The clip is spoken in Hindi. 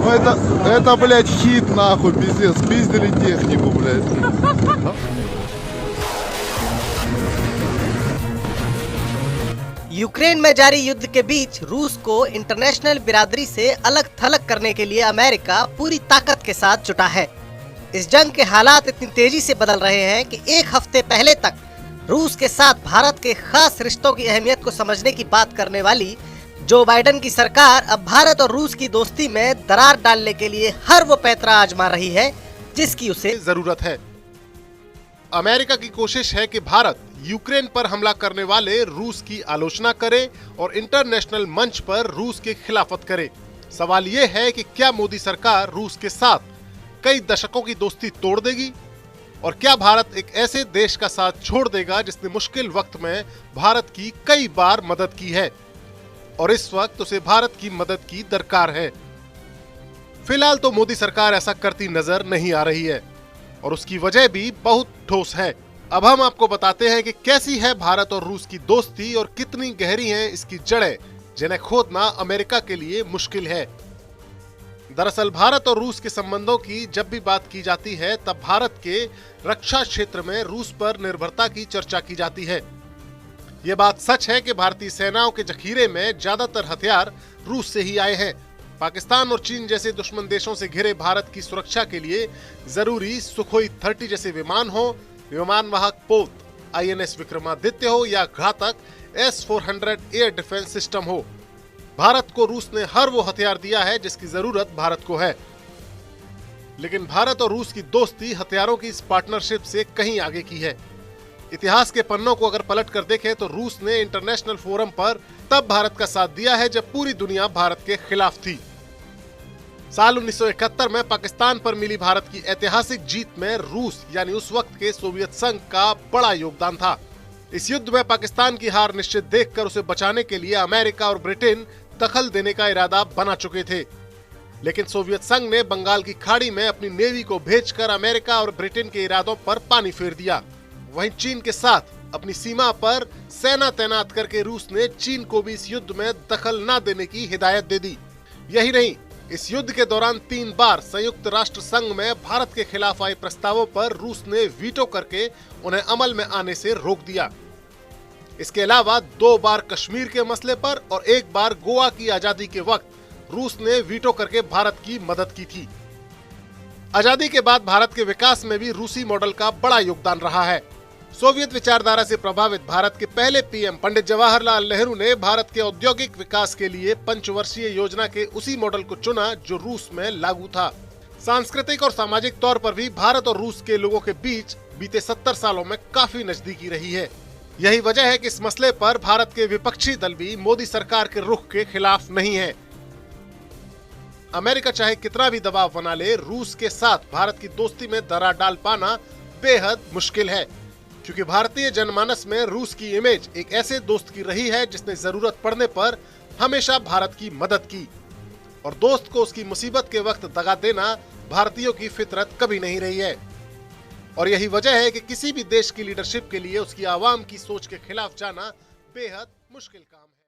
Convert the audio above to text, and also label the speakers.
Speaker 1: Ну это, блядь, хит нахуй, пиздец, спиздили технику, блядь.
Speaker 2: यूक्रेन में जारी युद्ध के बीच रूस को इंटरनेशनल बिरादरी से अलग थलग करने के लिए अमेरिका पूरी ताकत के साथ जुटा है। इस जंग के हालात इतनी तेजी से बदल रहे हैं कि एक हफ्ते पहले तक रूस के साथ भारत के खास रिश्तों की अहमियत को समझने की बात करने वाली जो बाइडेन की सरकार अब भारत और रूस की दोस्ती में दरार डालने के लिए हर वो पैंतरा आजमा रही है जिसकी उसे
Speaker 3: जरूरत है। अमेरिका की कोशिश है कि भारत यूक्रेन पर हमला करने वाले रूस की आलोचना करे और इंटरनेशनल मंच पर रूस की खिलाफत करे। सवाल यह है कि क्या मोदी सरकार रूस के साथ कई दशकों की दोस्ती तोड़ देगी और क्या भारत एक ऐसे देश का साथ छोड़ देगा जिसने मुश्किल वक्त में भारत की कई बार मदद की है और इस वक्त उसे भारत की मदद की दरकार है। फिलहाल तो मोदी सरकार ऐसा करती नजर नहीं आ रही है और उसकी वजह भी बहुत ठोस है। अब हम आपको बताते हैं कि कैसी है भारत और रूस की दोस्ती और कितनी गहरी हैं इसकी जड़ें, जिन्हें खोदना अमेरिका के लिए मुश्किल है। दरअसल भारत और रूस के संबंधों की जब भी बात की जाती है तब भारत के रक्षा क्षेत्र में रूस पर निर्भरता की चर्चा की जाती है। ये बात सच है कि भारतीय सेनाओं के जखीरे में ज्यादातर हथियार रूस से ही आए हैं। पाकिस्तान और चीन जैसे दुश्मन देशों से घिरे भारत की सुरक्षा के लिए जरूरी सुखोई 30 जैसे विमान हो, विमान वाहक पोत INS विक्रमादित्य हो या घातक S-400 एयर डिफेंस सिस्टम हो, भारत को रूस ने हर वो हथियार दिया है जिसकी जरूरत भारत को है। लेकिन भारत और रूस की दोस्ती हथियारों की इस पार्टनरशिप से कहीं आगे की है। इतिहास के पन्नों को अगर पलट कर देखें तो रूस ने इंटरनेशनल फोरम पर तब भारत का साथ दिया है जब पूरी दुनिया भारत के खिलाफ थी। साल 1971 में पाकिस्तान पर मिली भारत की ऐतिहासिक जीत में रूस यानी उस वक्त के सोवियत संघ का बड़ा योगदान था। इस युद्ध में पाकिस्तान की हार निश्चित देखकर उसे बचाने के लिए अमेरिका और ब्रिटेन दखल देने का इरादा बना चुके थे, लेकिन सोवियत संघ ने बंगाल की खाड़ी में अपनी नेवी को भेजकर अमेरिका और ब्रिटेन के इरादों पर पानी फेर दिया। वहीं चीन के साथ अपनी सीमा पर सेना तैनात करके रूस ने चीन को भी इस युद्ध में दखल न देने की हिदायत दे दी। यही नहीं, इस युद्ध के दौरान 3 बार संयुक्त राष्ट्र संघ में भारत के खिलाफ आए प्रस्तावों पर रूस ने वीटो करके उन्हें अमल में आने से रोक दिया। इसके अलावा 2 बार कश्मीर के मसले पर और 1 बार गोवा की आजादी के वक्त रूस ने वीटो करके भारत की मदद की थी। आजादी के बाद भारत के विकास में भी रूसी मॉडल का बड़ा योगदान रहा है। सोवियत विचारधारा से प्रभावित भारत के पहले पीएम पंडित जवाहरलाल नेहरू ने भारत के औद्योगिक विकास के लिए पंचवर्षीय योजना के उसी मॉडल को चुना जो रूस में लागू था। सांस्कृतिक और सामाजिक तौर पर भी भारत और रूस के लोगों के बीच बीते 70 सालों में काफी नजदीकी रही है। यही वजह है कि इस मसले पर भारत के विपक्षी दल भी मोदी सरकार के रुख के खिलाफ नहीं है। अमेरिका चाहे कितना भी दबाव बना ले, रूस के साथ भारत की दोस्ती में दरार डाल पाना बेहद मुश्किल है, क्योंकि भारतीय जनमानस में रूस की इमेज एक ऐसे दोस्त की रही है जिसने जरूरत पड़ने पर हमेशा भारत की मदद की, और दोस्त को उसकी मुसीबत के वक्त दगा देना भारतीयों की फितरत कभी नहीं रही है। और यही वजह है कि किसी भी देश की लीडरशिप के लिए उसकी आवाम की सोच के खिलाफ जाना बेहद मुश्किल काम है।